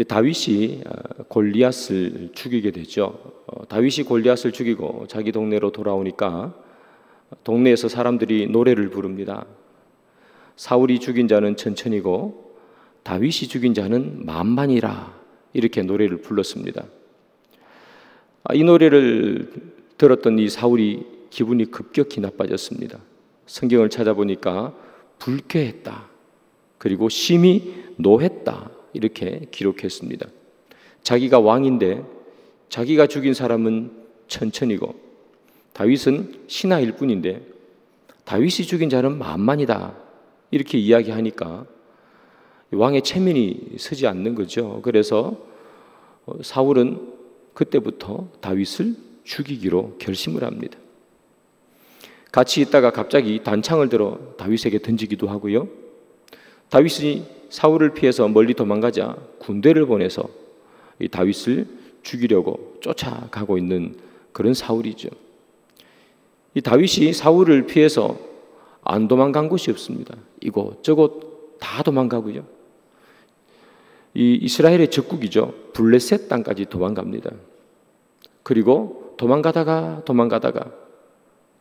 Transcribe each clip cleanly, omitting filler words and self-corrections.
다윗이 골리앗을 죽이게 되죠. 다윗이 골리앗을 죽이고 자기 동네로 돌아오니까 동네에서 사람들이 노래를 부릅니다. 사울이 죽인 자는 천천히고 다윗이 죽인 자는 만만이라, 이렇게 노래를 불렀습니다. 이 노래를 들었던 이 사울이 기분이 급격히 나빠졌습니다. 성경을 찾아보니까 불쾌했다, 그리고 심히 노했다, 이렇게 기록했습니다. 자기가 왕인데 자기가 죽인 사람은 천천히고 다윗은 신하일 뿐인데 다윗이 죽인 자는 만만이다, 이렇게 이야기하니까 왕의 체면이 서지 않는 거죠. 그래서 사울은 그때부터 다윗을 죽이기로 결심을 합니다. 같이 있다가 갑자기 단창을 들어 다윗에게 던지기도 하고요. 다윗이 사울을 피해서 멀리 도망가자 군대를 보내서 이 다윗을 죽이려고 쫓아가고 있는 그런 사울이죠. 이 다윗이 사울을 피해서 안 도망간 곳이 없습니다. 이곳저곳 다 도망가고요. 이 이스라엘의 적국이죠. 블레셋 땅까지 도망갑니다. 그리고 도망가다가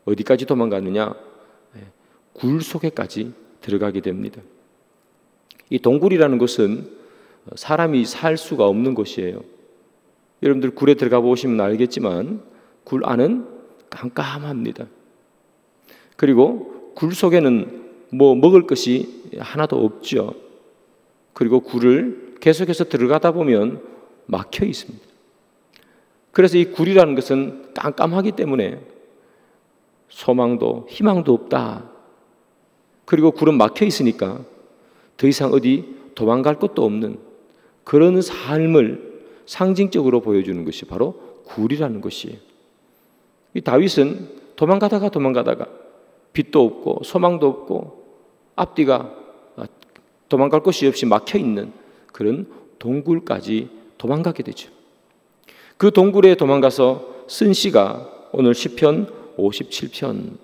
어디까지 도망가느냐? 굴 속에까지 들어가게 됩니다. 이 동굴이라는 곳은 사람이 살 수가 없는 곳이에요. 여러분들 굴에 들어가 보시면 알겠지만 굴 안은 깜깜합니다. 그리고 굴 속에는 뭐 먹을 것이 하나도 없죠. 그리고 굴을 계속해서 들어가다 보면 막혀 있습니다. 그래서 이 굴이라는 것은 깜깜하기 때문에 소망도 희망도 없다. 그리고 굴은 막혀 있으니까 더 이상 어디 도망갈 것도 없는 그런 삶을 상징적으로 보여주는 것이 바로 굴이라는 것이에요. 이 다윗은 도망가다가 빛도 없고 소망도 없고 앞뒤가 도망갈 곳이 없이 막혀 있는 그런 동굴까지 도망가게 되죠. 그 동굴에 도망가서 쓴 시가 오늘 시편 57편.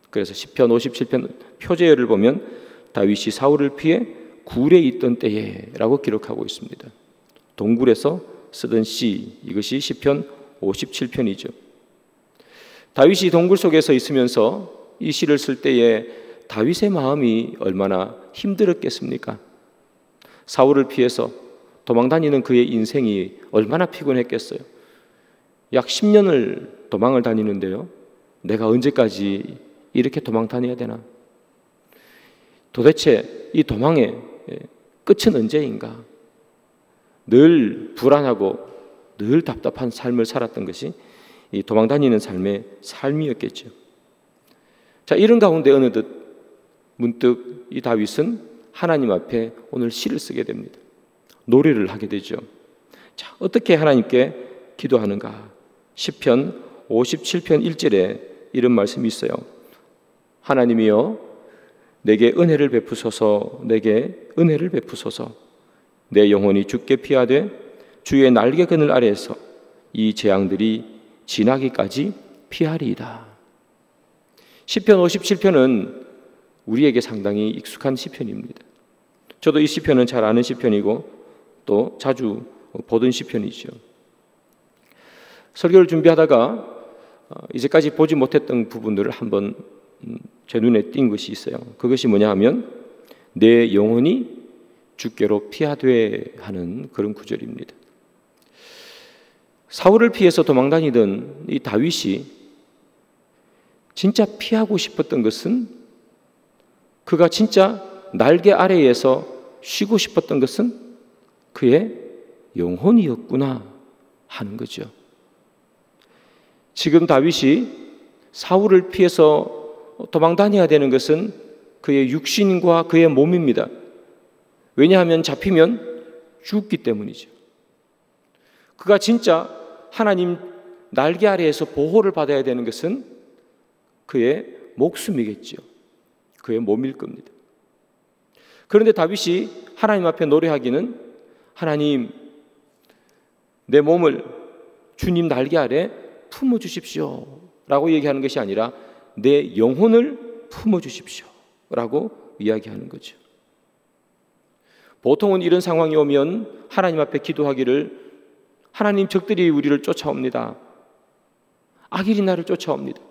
그래서 시편 57편 표제어를 보면 다윗이 사울을 피해 굴에 있던 때에라고 기록하고 있습니다. 동굴에서 쓰던 시, 이것이 시편 57편이죠. 다윗이 동굴 속에서 있으면서 이 시를 쓸 때에 다윗의 마음이 얼마나 힘들었겠습니까? 사울을 피해서 도망다니는 그의 인생이 얼마나 피곤했겠어요. 약 10년을 도망을 다니는데요, 내가 언제까지 이렇게 도망 다녀야 되나? 도대체 이 도망의 끝은 언제인가? 늘 불안하고 늘 답답한 삶을 살았던 것이 이 도망 다니는 삶의 삶이었겠죠. 자, 이런 가운데 어느덧 문득 이 다윗은 하나님 앞에 오늘 시를 쓰게 됩니다. 노래를 하게 되죠. 자, 어떻게 하나님께 기도하는가? 시편 57편 1절에 이런 말씀이 있어요. 하나님이여, 내게 은혜를 베푸소서, 내게 은혜를 베푸소서. 내 영혼이 주께 피하되 주의 날개 그늘 아래에서 이 재앙들이 지나기까지 피하리이다. 시편 57편은 우리에게 상당히 익숙한 시편입니다. 저도 이 시편은 잘 아는 시편이고 또 자주 보던 시편이죠. 설교를 준비하다가 이제까지 보지 못했던 부분들을 한번 제 눈에 띈 것이 있어요. 그것이 뭐냐 하면 내 영혼이 주께로 피하되 하는 그런 구절입니다. 사울을 피해서 도망다니던 이 다윗이 진짜 피하고 싶었던 것은, 그가 진짜 날개 아래에서 쉬고 싶었던 것은 그의 영혼이었구나 하는 거죠. 지금 다윗이 사울을 피해서 도망다녀야 되는 것은 그의 육신과 그의 몸입니다. 왜냐하면 잡히면 죽기 때문이죠. 그가 진짜 하나님 날개 아래에서 보호를 받아야 되는 것은 그의 목숨이겠죠. 그의 몸일 겁니다. 그런데 다윗이 하나님 앞에 노래하기는 하나님, 내 몸을 주님 날개 아래 품어주십시오 라고 얘기하는 것이 아니라 내 영혼을 품어주십시오 라고 이야기하는 거죠. 보통은 이런 상황이 오면 하나님 앞에 기도하기를, 하나님, 적들이 우리를 쫓아옵니다. 악인이 나를 쫓아옵니다.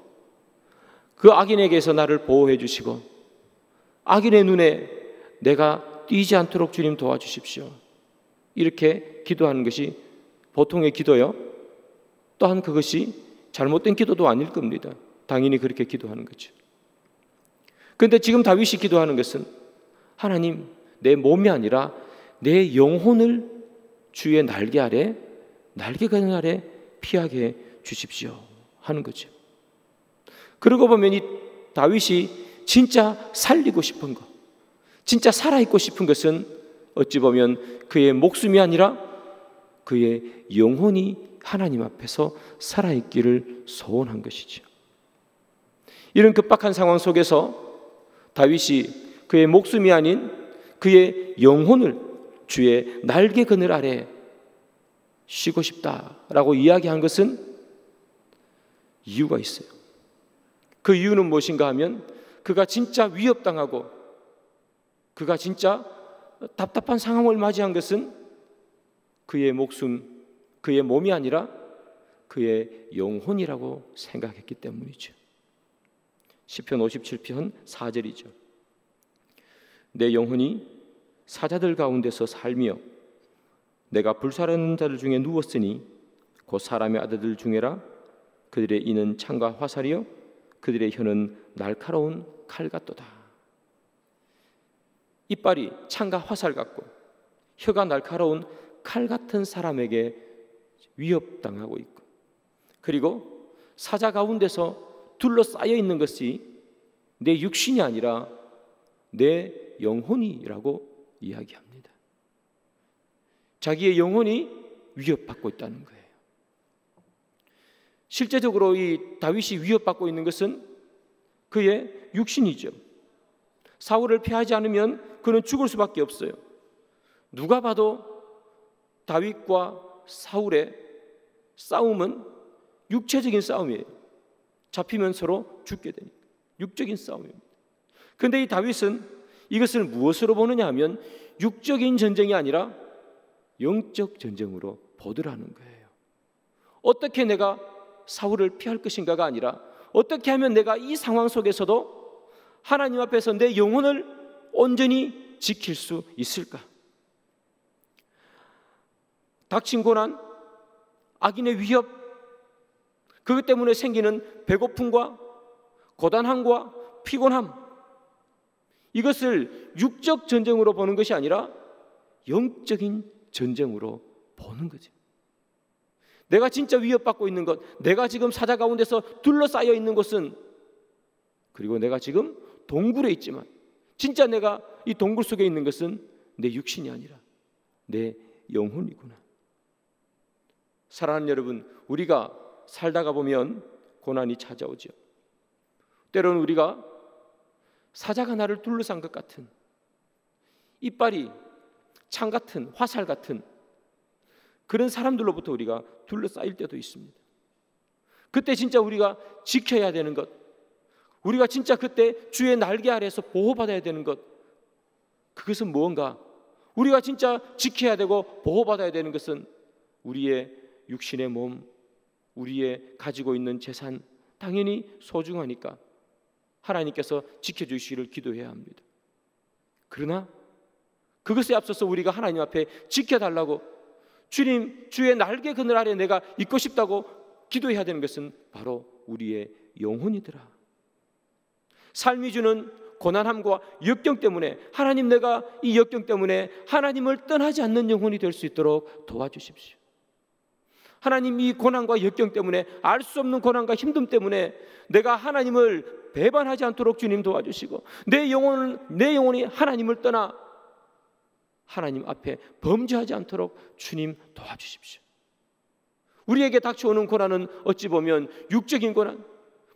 그 악인에게서 나를 보호해 주시고 악인의 눈에 내가 띄지 않도록 주님 도와주십시오. 이렇게 기도하는 것이 보통의 기도요. 또한 그것이 잘못된 기도도 아닐 겁니다. 당연히 그렇게 기도하는 거죠. 그런데 지금 다윗이 기도하는 것은, 하나님, 내 몸이 아니라 내 영혼을 주의 날개 아래, 날개근 아래 피하게 주십시오 하는 거죠. 그러고 보면 이 다윗이 진짜 살리고 싶은 것, 진짜 살아있고 싶은 것은 어찌 보면 그의 목숨이 아니라 그의 영혼이 하나님 앞에서 살아있기를 소원한 것이죠. 이런 급박한 상황 속에서 다윗이 그의 목숨이 아닌 그의 영혼을 주의 날개 그늘 아래 쉬고 싶다라고 이야기한 것은 이유가 있어요. 그 이유는 무엇인가 하면, 그가 진짜 위협당하고 그가 진짜 답답한 상황을 맞이한 것은 그의 목숨, 그의 몸이 아니라 그의 영혼이라고 생각했기 때문이죠. 시편 57편 4절이죠. 내 영혼이 사자들 가운데서 살며 내가 불사르는 자들 중에 누웠으니 곧 사람의 아들들 중에라. 그들의 이는 창과 화살이요 그들의 혀는 날카로운 칼 같도다. 이빨이 창과 화살 같고 혀가 날카로운 칼 같은 사람에게 위협당하고 있고, 그리고 사자 가운데서 둘러싸여 있는 것이 내 육신이 아니라 내 영혼이라고 이야기합니다. 자기의 영혼이 위협받고 있다는 거예요. 실제적으로 이 다윗이 위협받고 있는 것은 그의 육신이죠. 사울을 피하지 않으면 그는 죽을 수밖에 없어요. 누가 봐도 다윗과 사울의 싸움은 육체적인 싸움이에요. 잡히면 서로 죽게 되니까 육적인 싸움입니다. 그런데 이 다윗은 이것을 무엇으로 보느냐 하면 육적인 전쟁이 아니라 영적 전쟁으로 보더라는 거예요. 어떻게 내가 사울을 피할 것인가가 아니라 어떻게 하면 내가 이 상황 속에서도 하나님 앞에서 내 영혼을 온전히 지킬 수 있을까? 닥친 고난, 악인의 위협, 그것 때문에 생기는 배고픔과 고단함과 피곤함, 이것을 육적 전쟁으로 보는 것이 아니라 영적인 전쟁으로 보는 거죠. 내가 진짜 위협받고 있는 것, 내가 지금 사자 가운데서 둘러싸여 있는 것은, 그리고 내가 지금 동굴에 있지만 진짜 내가 이 동굴 속에 있는 것은 내 육신이 아니라 내 영혼이구나. 사랑하는 여러분, 우리가 살다가 보면 고난이 찾아오죠. 때로는 우리가 사자가 나를 둘러싼 것 같은, 이빨이 창 같은, 화살 같은 그런 사람들로부터 우리가 둘러싸일 때도 있습니다. 그때 진짜 우리가 지켜야 되는 것, 우리가 진짜 그때 주의 날개 아래에서 보호받아야 되는 것, 그것은 무언가? 우리가 진짜 지켜야 되고 보호받아야 되는 것은 우리의 육신의 몸, 우리의 가지고 있는 재산, 당연히 소중하니까 하나님께서 지켜주시기를 기도해야 합니다. 그러나 그것에 앞서서 우리가 하나님 앞에 지켜달라고, 주님 주의 날개 그늘 아래 내가 있고 싶다고 기도해야 되는 것은 바로 우리의 영혼이더라. 삶이 주는 고난함과 역경 때문에, 하나님, 내가 이 역경 때문에 하나님을 떠나지 않는 영혼이 될 수 있도록 도와주십시오. 하나님, 이 고난과 역경 때문에, 알 수 없는 고난과 힘듦 때문에 내가 하나님을 배반하지 않도록 주님 도와주시고, 내 영혼이 하나님을 떠나 하나님 앞에 범죄하지 않도록 주님 도와주십시오. 우리에게 닥쳐오는 고난은 어찌 보면 육적인 고난,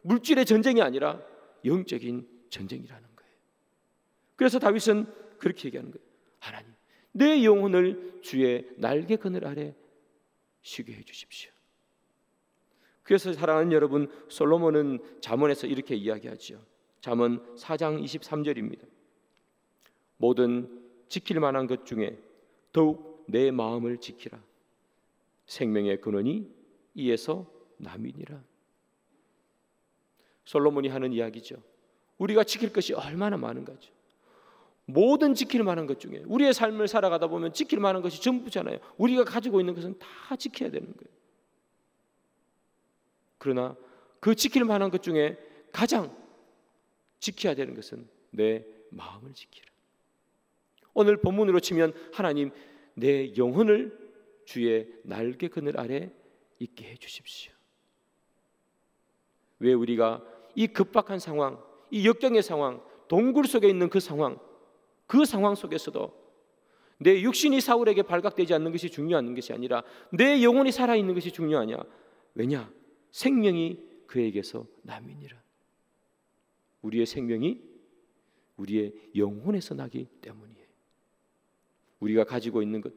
물질의 전쟁이 아니라 영적인 전쟁이라는 거예요. 그래서 다윗은 그렇게 얘기하는 거예요. 하나님, 내 영혼을 주의 날개 그늘 아래 쉬게 해주십시오. 그래서 사랑하는 여러분, 솔로몬은 잠언에서 이렇게 이야기하죠. 잠언 4장 23절입니다. 모든 지킬 만한 것 중에 더욱 내 마음을 지키라. 생명의 근원이 이에서 남이니라. 솔로몬이 하는 이야기죠. 우리가 지킬 것이 얼마나 많은가죠. 모든 지킬 만한 것 중에 우리의 삶을 살아가다 보면 지킬 만한 것이 전부잖아요. 우리가 가지고 있는 것은 다 지켜야 되는 거예요. 그러나 그 지킬 만한 것 중에 가장 지켜야 되는 것은 내 마음을 지키라. 오늘 본문으로 치면 하나님 내 영혼을 주의 날개 그늘 아래 있게 해 주십시오. 왜 우리가 이 급박한 상황, 이 역경의 상황, 동굴 속에 있는 그 상황 속에서도 내 육신이 사울에게 발각되지 않는 것이 중요한 것이 아니라 내 영혼이 살아있는 것이 중요하냐? 왜냐? 생명이 그에게서 남이니라. 우리의 생명이 우리의 영혼에서 나기 때문이에요. 우리가 가지고 있는 것,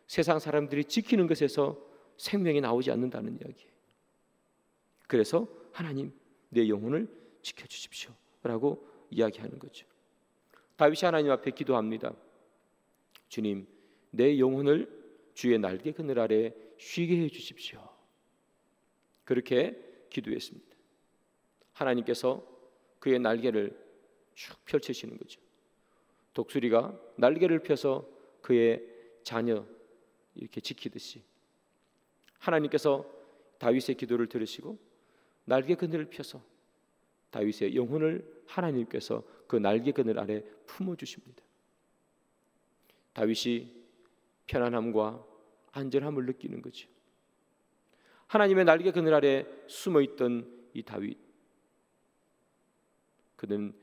세상 사람들이 지키는 것에서 생명이 나오지 않는다는 이야기예요. 그래서 하나님 내 영혼을 지켜주십시오 라고 이야기하는 거죠. 다윗이 하나님 앞에 기도합니다. 주님, 내 영혼을 주의 날개 그늘 아래 쉬게 해 주십시오. 그렇게 기도했습니다. 하나님께서 그의 날개를 쭉 펼치시는 거죠. 독수리가 날개를 펴서 그의 자녀 이렇게 지키듯이 하나님께서 다윗의 기도를 들으시고 날개 그늘을 펴서 다윗의 영혼을 하나님께서 그 날개 그늘 아래 품어주십니다. 다윗이 편안함과 안전함을 느끼는 거죠. 하나님의 날개 그늘 아래 숨어있던 이 다윗, 그는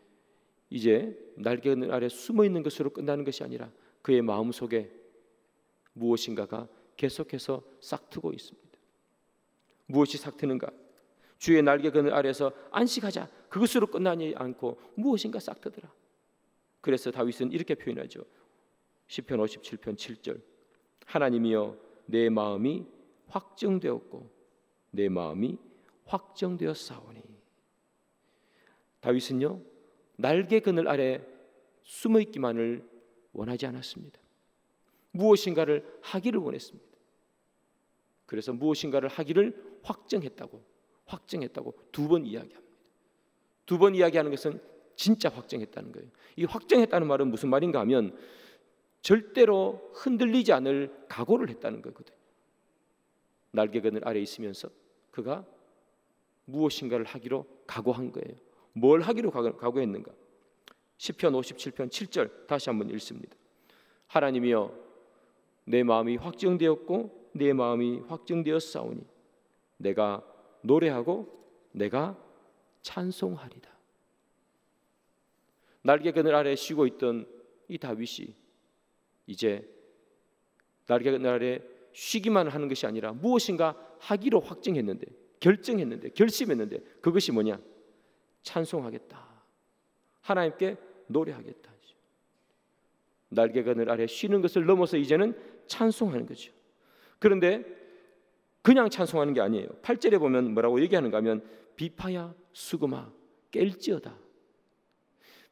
이제 날개 그늘 아래 숨어있는 것으로 끝나는 것이 아니라 그의 마음속에 무엇인가가 계속해서 싹트고 있습니다. 무엇이 싹트는가? 주의 날개 그늘 아래서 안식하자, 그것으로 끝나지 않고 무엇인가 싹트더라. 그래서 다윗은 이렇게 표현하죠. 시편 57편 7절, 하나님이여 내 마음이 확정되었고 내 마음이 확정되었사오니. 다윗은요 날개 그늘 아래 숨어있기만을 원하지 않았습니다. 무엇인가를 하기를 원했습니다. 그래서 무엇인가를 하기를 확정했다고 두 번 이야기합니다. 두 번 이야기하는 것은 진짜 확정했다는 거예요. 이 확정했다는 말은 무슨 말인가 하면 절대로 흔들리지 않을 각오를 했다는 거거든요. 날개 그늘 아래 있으면서 그가 무엇인가를 하기로 각오한 거예요. 뭘 하기로 각오했는가? 시편 57편 7절 다시 한번 읽습니다. 하나님이여 내 마음이 확정되었고 내 마음이 확정되었사오니 내가 노래하고 내가 찬송하리다. 날개 그늘 아래 쉬고 있던 이 다윗이 이제 날개 그늘 아래 쉬기만 하는 것이 아니라 무엇인가 하기로 확정했는데, 결정했는데, 결심했는데 그것이 뭐냐? 찬송하겠다. 하나님께 노래하겠다. 날개 그늘 아래 쉬는 것을 넘어서 이제는 찬송하는 거죠. 그런데 그냥 찬송하는 게 아니에요. 8절에 보면 뭐라고 얘기하는가 하면 비파야 수금아 깰지어다.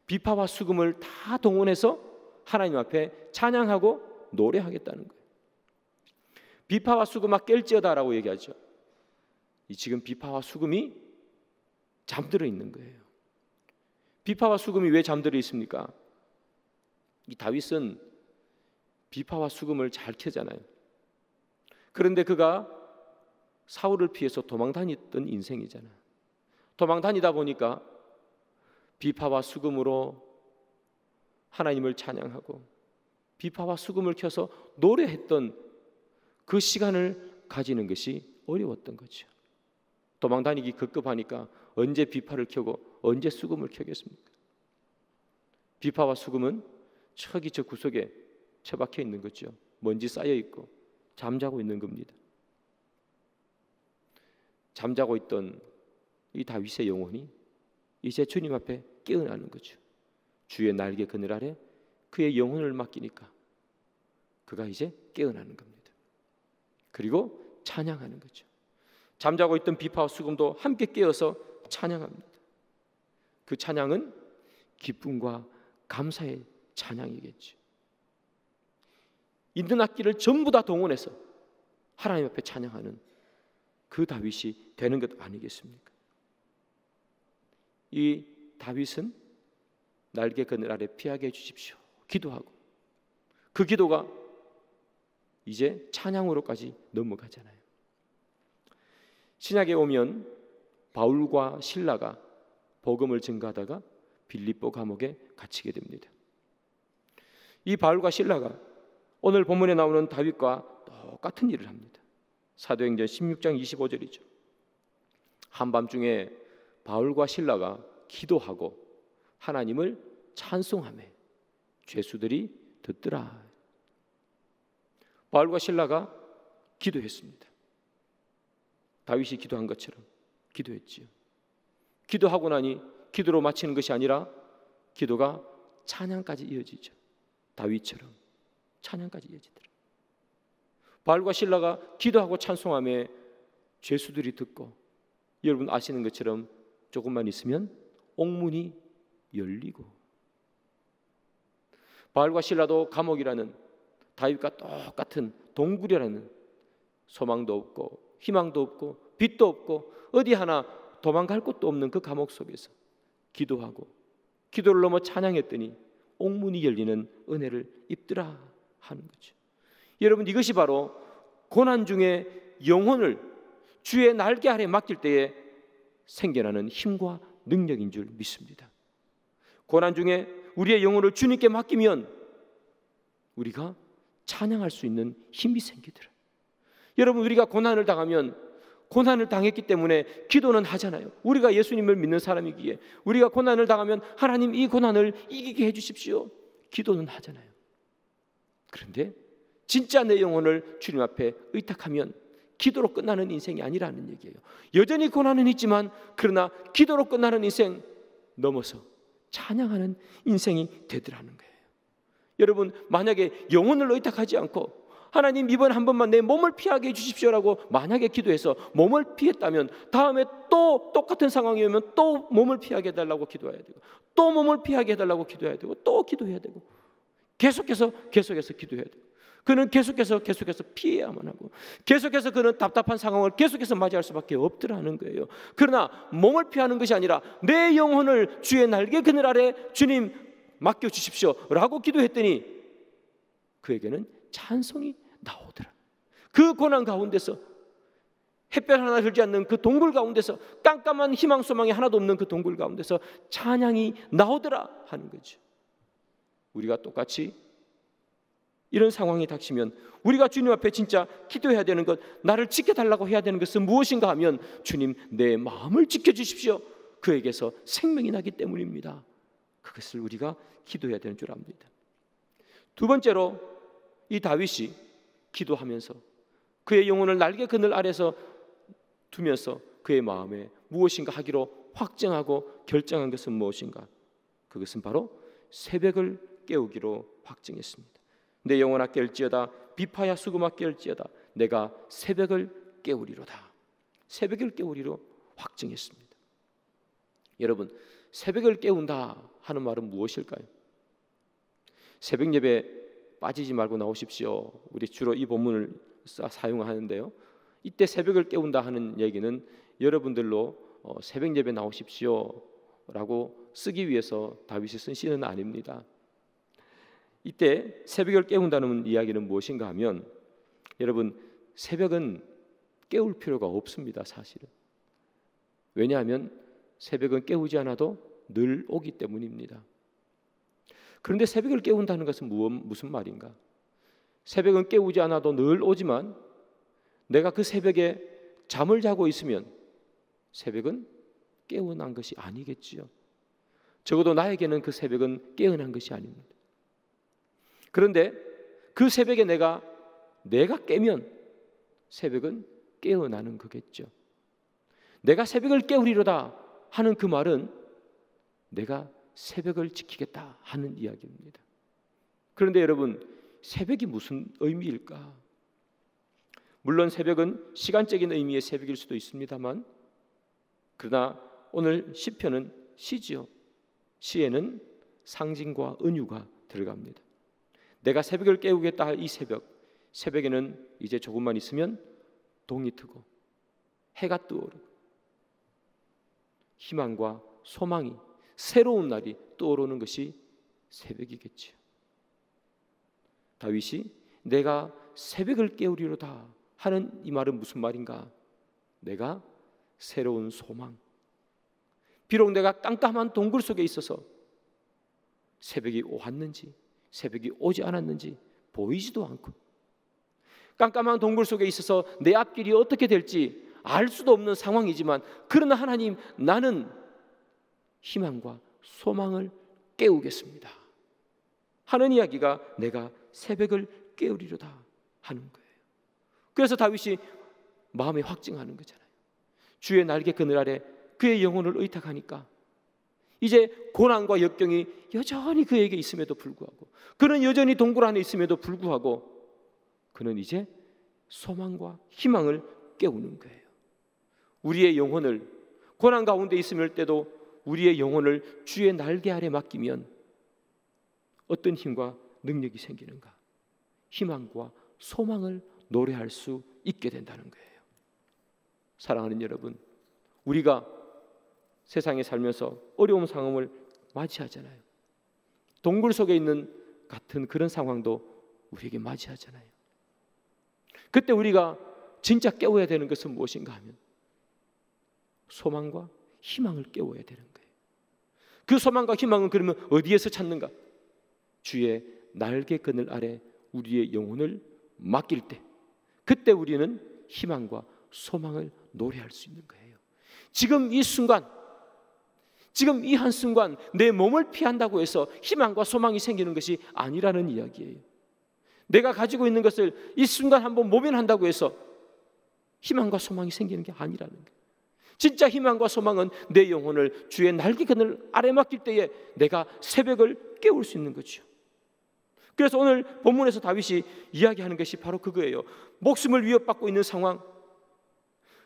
비파와 수금을 다 동원해서 하나님 앞에 찬양하고 노래하겠다는 거예요. 비파와 수금아 깰지어다라고 얘기하죠. 지금 비파와 수금이 잠들어 있는 거예요. 비파와 수금이 왜 잠들어 있습니까? 이 다윗은 비파와 수금을 잘 켜잖아요. 그런데 그가 사울을 피해서 도망 다녔던 인생이잖아요. 도망 다니다 보니까 비파와 수금으로 하나님을 찬양하고 비파와 수금을 켜서 노래했던 그 시간을 가지는 것이 어려웠던 거죠. 도망 다니기 급급하니까 언제 비파를 켜고 언제 수금을 켜겠습니까? 비파와 수금은 저기 저 구석에 처박혀 있는 거죠. 먼지 쌓여 있고 잠자고 있는 겁니다. 잠자고 있던 이 다윗의 영혼이 이제 주님 앞에 깨어나는 거죠. 주의 날개 그늘 아래 그의 영혼을 맡기니까 그가 이제 깨어나는 겁니다. 그리고 찬양하는 거죠. 잠자고 있던 비파와 수금도 함께 깨어서 찬양합니다. 그 찬양은 기쁨과 감사의 찬양이겠죠. 있는 악기를 전부 다 동원해서 하나님 앞에 찬양하는 그 다윗이 되는 것 아니겠습니까? 이 다윗은 날개 그늘 아래 피하게 해주십시오 기도하고, 그 기도가 이제 찬양으로까지 넘어가잖아요. 신약에 오면 바울과 실라가 복음을 증거하다가 빌립보 감옥에 갇히게 됩니다. 이 바울과 실라가 오늘 본문에 나오는 다윗과 똑같은 일을 합니다. 사도행전 16장 25절이죠. 한밤중에 바울과 실라가 기도하고 하나님을 찬송하며 죄수들이 듣더라. 바울과 실라가 기도했습니다. 다윗이 기도한 것처럼 기도했지요. 기도하고 나니 기도로 마치는 것이 아니라 기도가 찬양까지 이어지죠. 다윗처럼 찬양까지 이어지더라. 바울과 실라가 기도하고 찬송하며 죄수들이 듣고, 여러분 아시는 것처럼 조금만 있으면 옥문이 열리고, 바울과 실라도 감옥이라는 다윗과 똑같은 동굴이라는 소망도 없고 희망도 없고 빛도 없고 어디 하나 도망갈 곳도 없는 그 감옥 속에서 기도하고 기도를 넘어 찬양했더니 옥문이 열리는 은혜를 입더라 하는 거죠. 여러분, 이것이 바로 고난 중에 영혼을 주의 날개 아래 맡길 때에 생겨나는 힘과 능력인 줄 믿습니다. 고난 중에 우리의 영혼을 주님께 맡기면 우리가 찬양할 수 있는 힘이 생기더라. 여러분, 우리가 고난을 당하면 고난을 당했기 때문에 기도는 하잖아요. 우리가 예수님을 믿는 사람이기에 우리가 고난을 당하면 하나님 이 고난을 이기게 해주십시오, 기도는 하잖아요. 그런데 진짜 내 영혼을 주님 앞에 의탁하면 기도로 끝나는 인생이 아니라는 얘기예요. 여전히 고난은 있지만 그러나 기도로 끝나는 인생 넘어서 찬양하는 인생이 되더라는 거예요. 여러분, 만약에 영혼을 의탁하지 않고 하나님 이번 한 번만 내 몸을 피하게 해주십시오라고 만약에 기도해서 몸을 피했다면 다음에 또 똑같은 상황이 오면 또 몸을 피하게 해달라고 기도해야 되고 또 몸을 피하게 해달라고 기도해야 되고 또 기도해야 되고 계속해서 기도해야 되고, 그는 계속해서 피해야만 하고 계속해서 그는 답답한 상황을 계속해서 맞이할 수밖에 없더라는 거예요. 그러나 몸을 피하는 것이 아니라 내 영혼을 주의 날개 그늘 아래 주님 맡겨주십시오 라고 기도했더니 그에게는 찬송이 나오더라. 그 고난 가운데서, 햇볕 하나 들지 않는 그 동굴 가운데서, 깜깜한 희망 소망이 하나도 없는 그 동굴 가운데서 찬양이 나오더라 하는 거죠. 우리가 똑같이 이런 상황이 닥치면 우리가 주님 앞에 진짜 기도해야 되는 것, 나를 지켜달라고 해야 되는 것은 무엇인가 하면 주님 내 마음을 지켜주십시오, 그에게서 생명이 나기 때문입니다. 그것을 우리가 기도해야 되는 줄 압니다. 두 번째로, 이 다윗이 기도하면서 그의 영혼을 날개 그늘 아래서 두면서 그의 마음에 무엇인가 하기로 확정하고 결정한 것은 무엇인가? 그것은 바로 새벽을 깨우기로 확정했습니다. 내 영혼아 깰지어다, 비파야 수금아 깰지어다, 내가 새벽을 깨우리로다. 새벽을 깨우리로 확정했습니다. 여러분, 새벽을 깨운다 하는 말은 무엇일까요? 새벽 예배 빠지지 말고 나오십시오. 우리 주로 이 본문을 사용하는데요, 이때 새벽을 깨운다 하는 얘기는 여러분들로 새벽 예배 나오십시오 라고 쓰기 위해서 다윗이 쓴 시는 아닙니다. 이때 새벽을 깨운다는 이야기는 무엇인가 하면, 여러분, 새벽은 깨울 필요가 없습니다. 사실은. 왜냐하면 새벽은 깨우지 않아도 늘 오기 때문입니다. 그런데 새벽을 깨운다는 것은 무슨 말인가? 새벽은 깨우지 않아도 늘 오지만 내가 그 새벽에 잠을 자고 있으면 새벽은 깨어난 것이 아니겠지요. 적어도 나에게는 그 새벽은 깨어난 것이 아닙니다. 그런데 그 새벽에 내가 깨면 새벽은 깨어나는 거겠죠. 내가 새벽을 깨우리로다 하는 그 말은 내가 새벽을 지키겠다 하는 이야기입니다. 그런데 여러분, 새벽이 무슨 의미일까? 물론 새벽은 시간적인 의미의 새벽일 수도 있습니다만, 그러나 오늘 시편은 시지요. 시에는 상징과 은유가 들어갑니다. 내가 새벽을 깨우겠다 할 이 새벽에는 이제 조금만 있으면 동이 트고 해가 떠오르고 희망과 소망이, 새로운 날이 떠오르는 것이 새벽이겠지요. 다윗이 내가 새벽을 깨우리로다 하는 이 말은 무슨 말인가? 내가 새로운 소망, 비록 내가 깜깜한 동굴 속에 있어서 새벽이 왔는지 새벽이 오지 않았는지 보이지도 않고, 깜깜한 동굴 속에 있어서 내 앞길이 어떻게 될지 알 수도 없는 상황이지만, 그러나 하나님, 나는 희망과 소망을 깨우겠습니다 하는 이야기가 내가 새벽을 깨우리로다 하는 거예요. 그래서 다윗이 마음에 확증하는 거잖아요. 주의 날개 그늘 아래 그의 영혼을 의탁하니까 이제 고난과 역경이 여전히 그에게 있음에도 불구하고, 그는 여전히 동굴 안에 있음에도 불구하고 그는 이제 소망과 희망을 깨우는 거예요. 우리의 영혼을, 고난 가운데 있을 때도 우리의 영혼을 주의 날개 아래 맡기면 어떤 힘과 능력이 생기는가? 희망과 소망을 노래할 수 있게 된다는 거예요. 사랑하는 여러분, 우리가 세상에 살면서 어려운 상황을 맞이하잖아요. 동굴 속에 있는 같은 그런 상황도 우리에게 맞이하잖아요. 그때 우리가 진짜 깨워야 되는 것은 무엇인가 하면 소망과 희망을 깨워야 되는 거예요. 그 소망과 희망은 그러면 어디에서 찾는가? 주의 날개 그늘 아래 우리의 영혼을 맡길 때, 그때 우리는 희망과 소망을 노래할 수 있는 거예요. 지금 이 순간, 지금 이 한순간 내 몸을 피한다고 해서 희망과 소망이 생기는 것이 아니라는 이야기예요. 내가 가지고 있는 것을 이 순간 한번 모면한다고 해서 희망과 소망이 생기는 게 아니라는 거예요. 진짜 희망과 소망은 내 영혼을 주의 날개 그늘 아래 맡길 때에 내가 새벽을 깨울 수 있는 거죠. 그래서 오늘 본문에서 다윗이 이야기하는 것이 바로 그거예요. 목숨을 위협받고 있는 상황,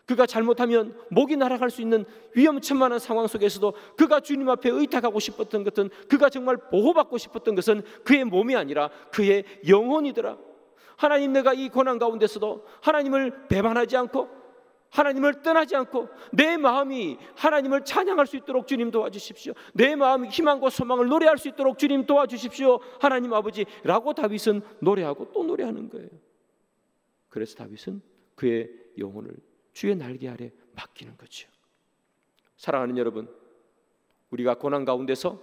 그가 잘못하면 목이 날아갈 수 있는 위험천만한 상황 속에서도 그가 주님 앞에 의탁하고 싶었던 것은, 그가 정말 보호받고 싶었던 것은 그의 몸이 아니라 그의 영혼이더라. 하나님, 내가 이 고난 가운데서도 하나님을 배반하지 않고 하나님을 떠나지 않고 내 마음이 하나님을 찬양할 수 있도록 주님 도와주십시오. 내 마음이 희망과 소망을 노래할 수 있도록 주님 도와주십시오, 하나님 아버지 라고 다윗은 노래하고 또 노래하는 거예요. 그래서 다윗은 그의 영혼을 주의 날개 아래 맡기는 거죠. 사랑하는 여러분, 우리가 고난 가운데서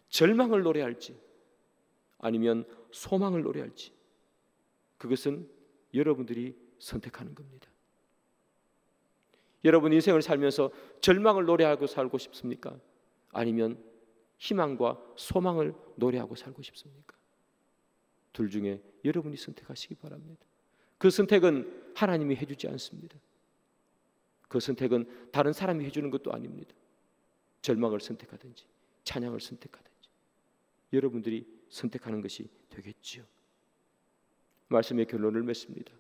절망을 노래할지 아니면 소망을 노래할지, 그것은 여러분들이 선택하는 겁니다. 여러분 인생을 살면서 절망을 노래하고 살고 싶습니까? 아니면 희망과 소망을 노래하고 살고 싶습니까? 둘 중에 여러분이 선택하시기 바랍니다. 그 선택은 하나님이 해주지 않습니다. 그 선택은 다른 사람이 해주는 것도 아닙니다. 절망을 선택하든지 찬양을 선택하든지 여러분들이 선택하는 것이 되겠지요. 말씀의 결론을 맺습니다.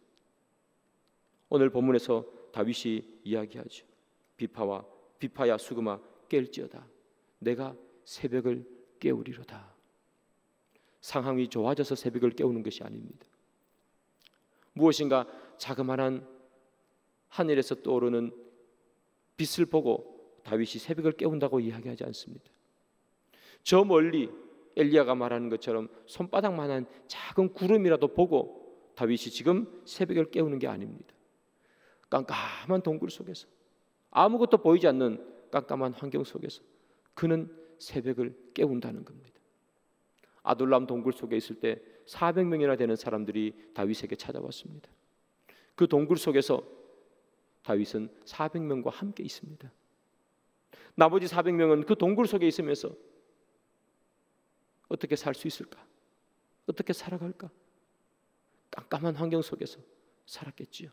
오늘 본문에서 다윗이 이야기하죠. 비파야 수금아 깰지어다. 내가 새벽을 깨우리로다. 상황이 좋아져서 새벽을 깨우는 것이 아닙니다. 무엇인가 자그마한 하늘에서 떠오르는 빛을 보고 다윗이 새벽을 깨운다고 이야기하지 않습니다. 저 멀리 엘리야가 말하는 것처럼 손바닥만한 작은 구름이라도 보고 다윗이 지금 새벽을 깨우는 게 아닙니다. 깜깜한 동굴 속에서, 아무것도 보이지 않는 깜깜한 환경 속에서 그는 새벽을 깨운다는 겁니다. 아둘람 동굴 속에 있을 때 400명이나 되는 사람들이 다윗에게 찾아왔습니다. 그 동굴 속에서 다윗은 400명과 함께 있습니다. 나머지 400명은 그 동굴 속에 있으면서 어떻게 살 수 있을까? 어떻게 살아갈까? 깜깜한 환경 속에서 살았겠지요.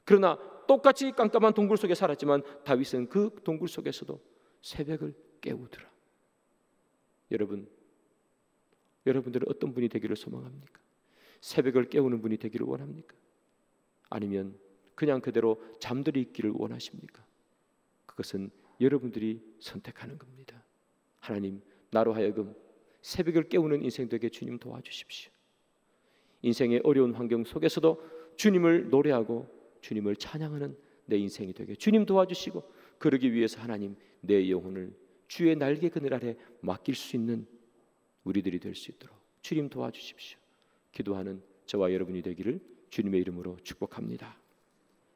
그러나 똑같이 깜깜한 동굴 속에 살았지만 다윗은 그 동굴 속에서도 새벽을 깨우더라. 여러분들은 어떤 분이 되기를 소망합니까? 새벽을 깨우는 분이 되기를 원합니까? 아니면 그냥 그대로 잠들이 있기를 원하십니까? 그것은 여러분들이 선택하는 겁니다. 하나님, 나로 하여금 새벽을 깨우는 인생 되게 주님 도와주십시오. 인생의 어려운 환경 속에서도 주님을 노래하고 주님을 찬양하는 내 인생이 되게 주님 도와주시고, 그러기 위해서 하나님 내 영혼을 주의 날개 그늘 아래 맡길 수 있는 우리들이 될 수 있도록 주님 도와주십시오. 기도하는 저와 여러분이 되기를 주님의 이름으로 축복합니다.